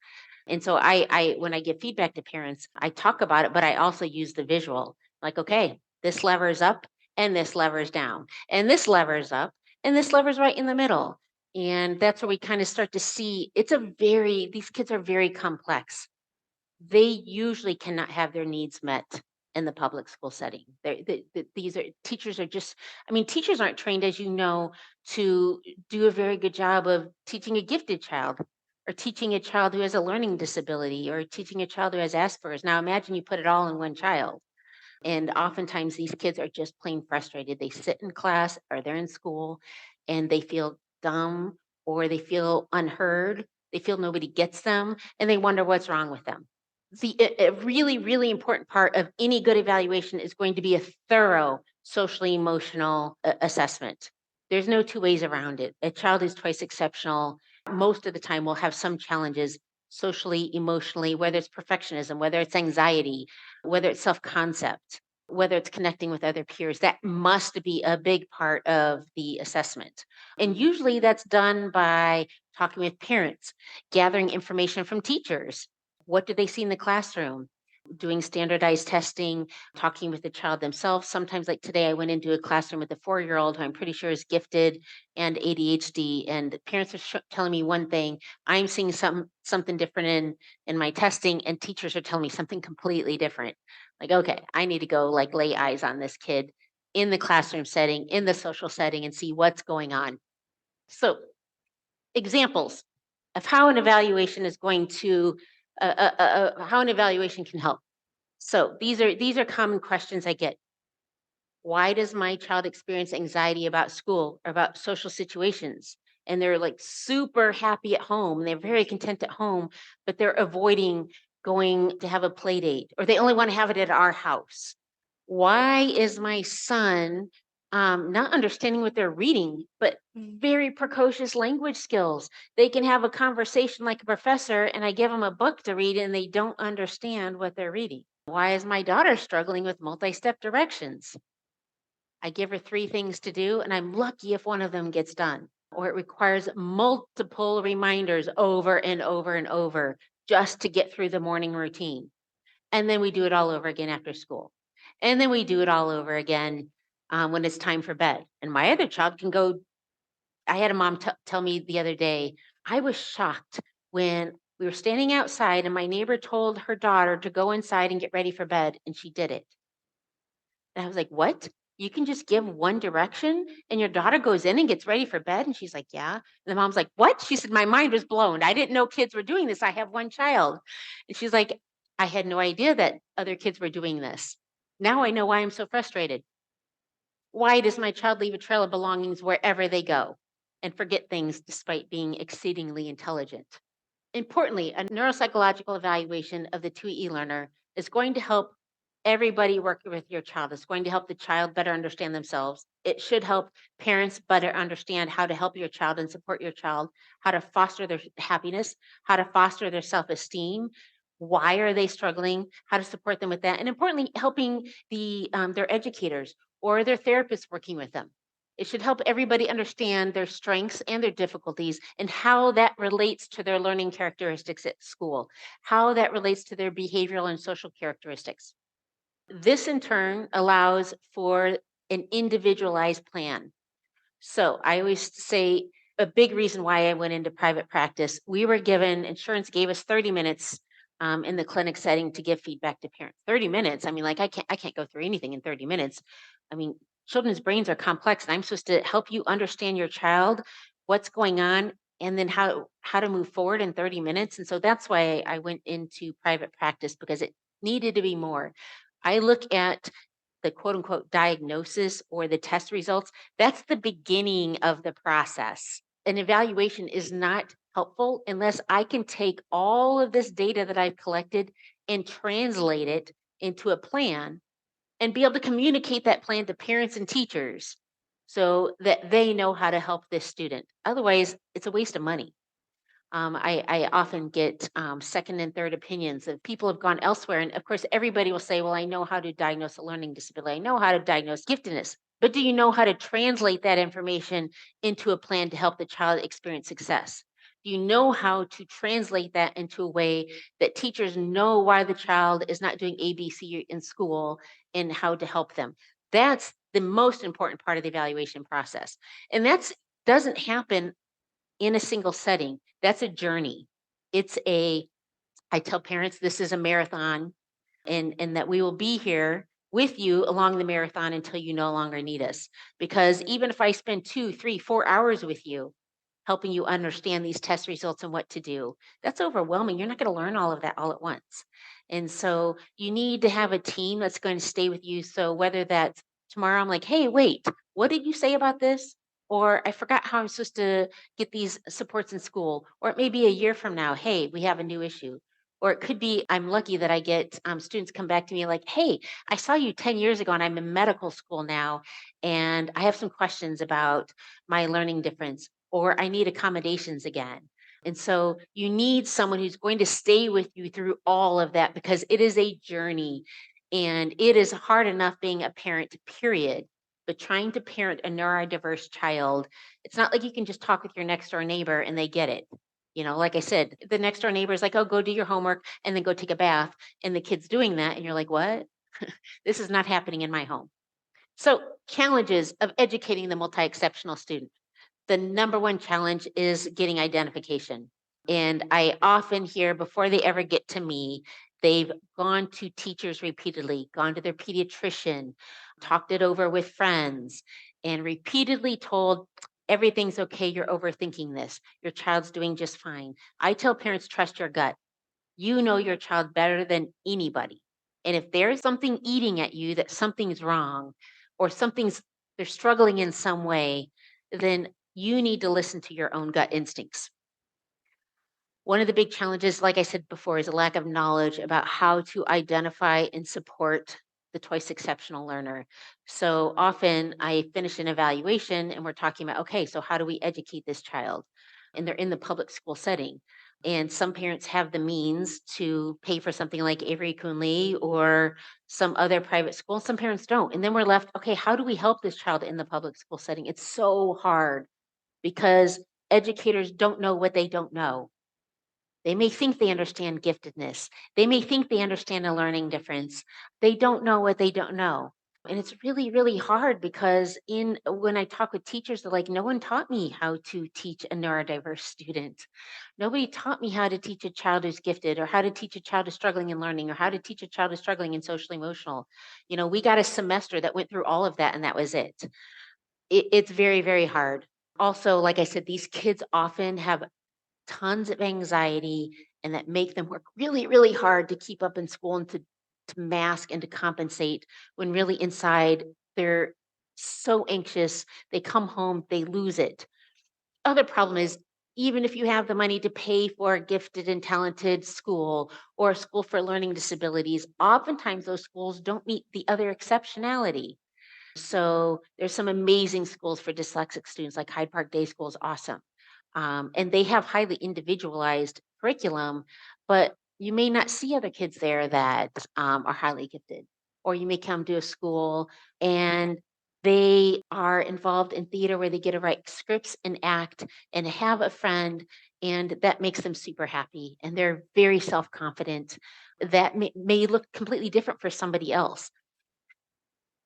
And so when I give feedback to parents, I talk about it, but I also use the visual. Like, okay, this lever is up and this lever is down, and this lever is up and this lever is right in the middle. And that's where we kind of start to see these kids are very complex. They usually cannot have their needs met in the public school setting. These are teachers are just, I mean, teachers aren't trained, as you know, to do a very good job of teaching a gifted child or teaching a child who has a learning disability or teaching a child who has Asperger's. Now imagine you put it all in one child. And oftentimes these kids are just plain frustrated. They sit in class or they're in school and they feel dumb or they feel unheard. They feel nobody gets them and they wonder what's wrong with them. A really, really important part of any good evaluation is going to be a thorough socially emotional assessment. There's no two ways around it. A child who's twice exceptional most of the time will have some challenges socially, emotionally, whether it's perfectionism, whether it's anxiety, whether it's self concept, whether it's connecting with other peers. That must be a big part of the assessment. And usually that's done by talking with parents, gathering information from teachers. What do they see in the classroom? Doing standardized testing, talking with the child themselves. Sometimes, like today, I went into a classroom with a 4-year-old who I'm pretty sure is gifted and ADHD, and the parents are telling me one thing. I'm seeing something different in my testing, and teachers are telling me something completely different. Like, okay, I need to go like lay eyes on this kid in the classroom setting, in the social setting, and see what's going on. So, examples of how an evaluation is going to how an evaluation can help. So these are common questions I get. Why does my child experience anxiety about school or about social situations? And they're like super happy at home. They're very content at home, but they're avoiding going to have a play date, or they only want to have it at our house. Why is my son not understanding what they're reading, but very precocious language skills? They can have a conversation like a professor, and I give them a book to read, and they don't understand what they're reading. Why is my daughter struggling with multi step directions? I give her three things to do, and I'm lucky if one of them gets done. Or it requires multiple reminders over and over and over just to get through the morning routine. And then we do it all over again after school. And then we do it all over again when it's time for bed. And my other child can go. I had a mom tell me the other day, I was shocked when we were standing outside and my neighbor told her daughter to go inside and get ready for bed, and she did it. And I was like, "What? You can just give one direction and your daughter goes in and gets ready for bed?" And she's like, "Yeah." And the mom's like, "What?" She said, "My mind was blown. I didn't know kids were doing this. I have one child." And she's like, "I had no idea that other kids were doing this. Now I know why I'm so frustrated. Why does my child leave a trail of belongings wherever they go and forget things despite being exceedingly intelligent?" Importantly, a neuropsychological evaluation of the 2E learner is going to help everybody work with your child. It's going to help the child better understand themselves. It should help parents better understand how to help your child and support your child, how to foster their happiness, how to foster their self esteem. Why are they struggling? How to support them with that, and importantly, helping their educators or their therapists working with them. It should help everybody understand their strengths and their difficulties and how that relates to their learning characteristics at school, how that relates to their behavioral and social characteristics. This in turn allows for an individualized plan. So I always say a big reason why I went into private practice, we were given, insurance gave us 30 minutes in the clinic setting to give feedback to parents. 30 minutes. I mean, like I can't go through anything in 30 minutes. I mean, children's brains are complex and I'm supposed to help you understand your child, what's going on, and then how to move forward in 30 minutes. And so that's why I went into private practice, because it needed to be more. I look at the quote unquote diagnosis or the test results. That's the beginning of the process. An evaluation is not helpful unless I can take all of this data that I've collected and translate it into a plan and be able to communicate that plan to parents and teachers so that they know how to help this student. Otherwise, it's a waste of money. I often get second and third opinions of people have gone elsewhere. And of course, everybody will say, well, I know how to diagnose a learning disability. I know how to diagnose giftedness. But do you know how to translate that information into a plan to help the child experience success? Do you know how to translate that into a way that teachers know why the child is not doing ABC in school and how to help them? That's the most important part of the evaluation process. And that's doesn't happen in a single setting. That's a journey. It's a, I tell parents this is a marathon, and that we will be here with you along the marathon until you no longer need us. Because even if I spend 2, 3, 4 hours with you, helping you understand these test results and what to do, that's overwhelming. You're not going to learn all of that all at once. And so you need to have a team that's going to stay with you. So whether that's tomorrow, I'm like, hey, wait, what did you say about this? Or I forgot how I'm supposed to get these supports in school. Or it may be a year from now, hey, we have a new issue. Or it could be I'm lucky that I get students come back to me like, hey, I saw you 10 years ago and I'm in medical school now. And I have some questions about my learning difference, or I need accommodations again. And so you need someone who's going to stay with you through all of that, because it is a journey and it is hard enough being a parent, period. But trying to parent a neurodiverse child, it's not like you can just talk with your next door neighbor and they get it. You know, like I said, the next door neighbor is like, oh, go do your homework and then go take a bath. And the kid's doing that. And you're like, what? This is not happening in my home. So, challenges of educating the multi exceptional student. The number one challenge is getting identification. And I often hear before they ever get to me, they've gone to teachers repeatedly, gone to their pediatrician, talked it over with friends, and repeatedly told, everything's okay, you're overthinking this. Your child's doing just fine. I tell parents, trust your gut. You know your child better than anybody. And if there's something eating at you that something's wrong, or they're struggling in some way, then you need to listen to your own gut instincts. One of the big challenges, like I said before, is a lack of knowledge about how to identify and support the twice exceptional learner. So often I finish an evaluation and we're talking about, okay, so how do we educate this child? And they're in the public school setting. And some parents have the means to pay for something like Avery Coonley or some other private school. Some parents don't. And then we're left, okay, how do we help this child in the public school setting? It's so hard because educators don't know what they don't know. They may think they understand giftedness. They may think they understand a learning difference. They don't know what they don't know. And it's really, really hard because when I talk with teachers, they're like, no one taught me how to teach a neurodiverse student. Nobody taught me how to teach a child who's gifted or how to teach a child who's struggling in learning or how to teach a child who's struggling in social emotional. We got a semester that went through all of that and that was it. It's very, very hard. Also, like I said, these kids often have tons of anxiety and that make them work really, really hard to keep up in school and to mask and to compensate when really inside they're so anxious. They come home, they lose it. Other problem is even if you have the money to pay for a gifted and talented school or a school for learning disabilities, oftentimes those schools don't meet the other exceptionality. So there's some amazing schools for dyslexic students, like Hyde Park Day School is awesome. And they have highly individualized curriculum, but you may not see other kids there that are highly gifted. Or you may come to a school and they are involved in theater where they get to write scripts and act and have a friend, and that makes them super happy. And they're very self confident. That may look completely different for somebody else.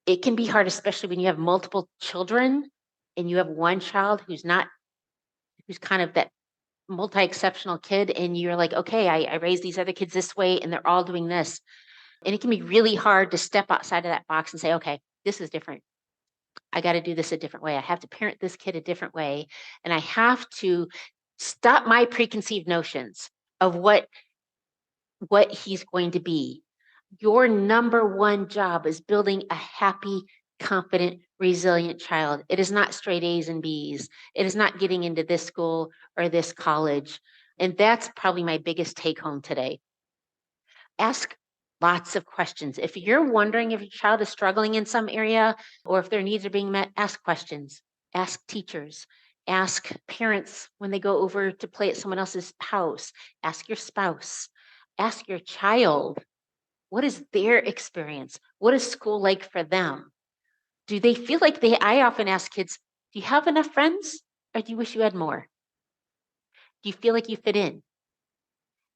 It can be hard, especially when you have multiple children and you have one child who's kind of that multi-exceptional kid, and you're like, okay, I raised these other kids this way and they're all doing this. And it can be really hard to step outside of that box and say, okay, this is different. I got to do this a different way. I have to parent this kid a different way. And I have to stop my preconceived notions of what he's going to be. Your number one job is building a happy, confident, resilient child. It is not straight A's and B's. It is not getting into this school or this college. And that's probably my biggest take home today. Ask lots of questions. If you're wondering if your child is struggling in some area or if their needs are being met, ask questions. Ask teachers. Ask parents when they go over to play at someone else's house. Ask your spouse. Ask your child. What is their experience? What is school like for them? Do they feel like I often ask kids, do you have enough friends or do you wish you had more? Do you feel like you fit in?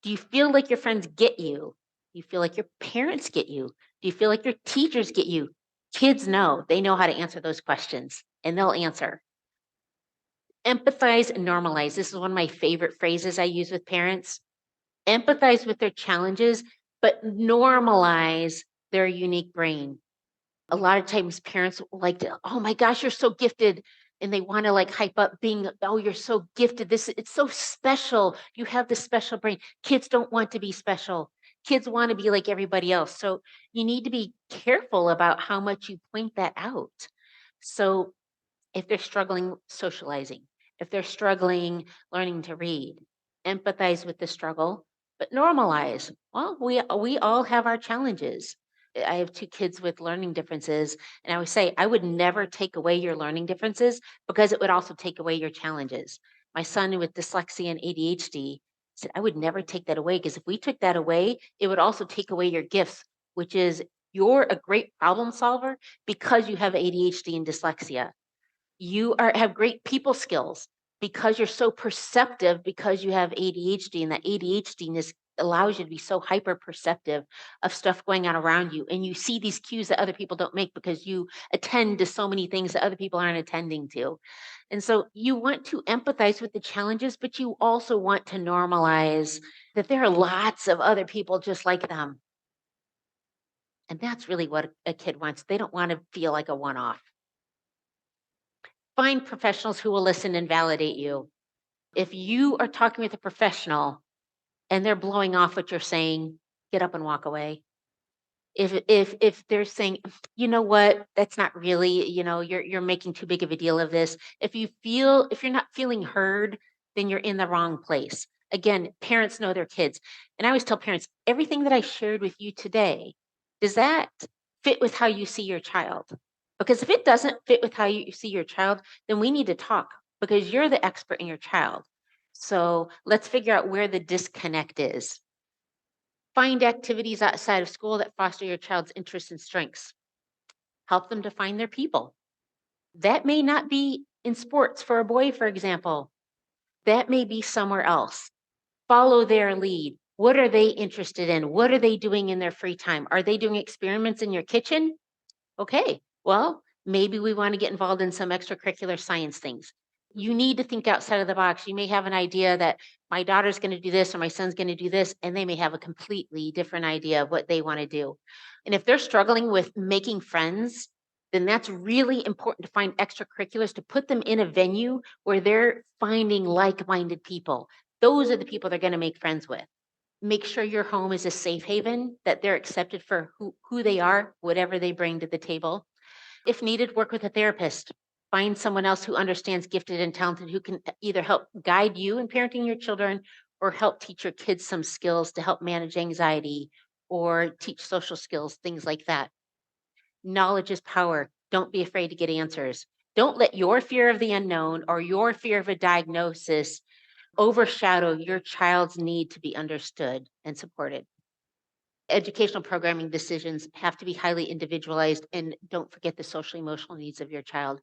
Do you feel like your friends get you? Do you feel like your parents get you? Do you feel like your teachers get you? Kids know, they know how to answer those questions and they'll answer. Empathize and normalize. This is one of my favorite phrases I use with parents. Empathize with their challenges, but normalize their unique brain. A lot of times parents like to, oh my gosh, you're so gifted. And they want to like hype up being, oh, you're so gifted. It's so special. You have this special brain. Kids don't want to be special. Kids want to be like everybody else. So you need to be careful about how much you point that out. So if they're struggling socializing, if they're struggling learning to read, empathize with the struggle, but normalize. Well, we all have our challenges. I have two kids with learning differences, and I always say I would never take away your learning differences because it would also take away your challenges. My son with dyslexia and ADHD said I would never take that away because if we took that away, it would also take away your gifts, which is you're a great problem solver because you have ADHD and dyslexia. Have great people skills because you're so perceptive because you have ADHD, and that ADHDness allows you to be so hyper perceptive of stuff going on around you, and you see these cues that other people don't make because you attend to so many things that other people aren't attending to. And so you want to empathize with the challenges, but you also want to normalize that there are lots of other people just like them. And that's really what a kid wants. They don't want to feel like a one-off. Find professionals who will listen and validate you. If you are talking with a professional and they're blowing off what you're saying, get up and walk away. If they're saying, you know what, that's not really, you're making too big of a deal of this. If you're not feeling heard, then you're in the wrong place. Again, parents know their kids. And I always tell parents, everything that I shared with you today, does that fit with how you see your child? Because if it doesn't fit with how you see your child, then we need to talk because you're the expert in your child. So let's figure out where the disconnect is. Find activities outside of school that foster your child's interests and strengths. Help them to find their people. That may not be in sports for a boy, for example. That may be somewhere else. Follow their lead. What are they interested in? What are they doing in their free time? Are they doing experiments in your kitchen? Okay, well, maybe we want to get involved in some extracurricular science things. You need to think outside of the box. You may have an idea that my daughter's going to do this or my son's going to do this, and they may have a completely different idea of what they want to do. And if they're struggling with making friends, then that's really important to find extracurriculars to put them in a venue where they're finding like-minded people. Those are the people they're going to make friends with. Make sure your home is a safe haven, that they're accepted for who they are, whatever they bring to the table. If needed, work with a therapist. Find someone else who understands gifted and talented who can either help guide you in parenting your children or help teach your kids some skills to help manage anxiety or teach social skills, things like that. Knowledge is power. Don't be afraid to get answers. Don't let your fear of the unknown or your fear of a diagnosis overshadow your child's need to be understood and supported. Educational programming decisions have to be highly individualized, and don't forget the social emotional needs of your child.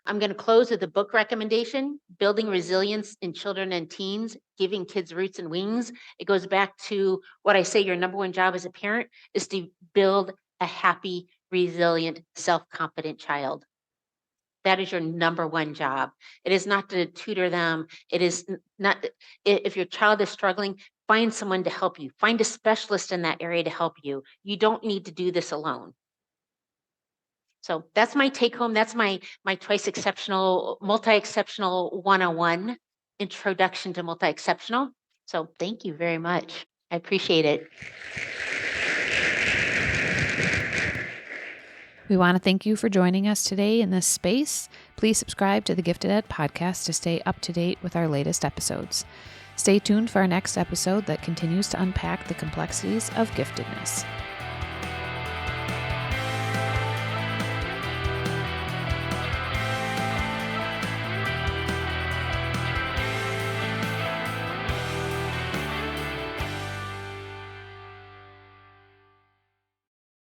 I'm going to close with a book recommendation, Building Resilience in Children and Teens, Giving Kids Roots and Wings. It goes back to what I say your number one job as a parent is to build a happy, resilient, self-confident child. That is your number one job. It is not to tutor them. It is not, if your child is struggling, find someone to help you. Find a specialist in that area to help you. You don't need to do this alone. So that's my take home. That's my Twice Exceptional, Multi-Exceptional 101, Introduction to Multi-Exceptional. So thank you very much. I appreciate it. We want to thank you for joining us today in this space. Please subscribe to the Gifted Ed podcast to stay up to date with our latest episodes. Stay tuned for our next episode that continues to unpack the complexities of giftedness.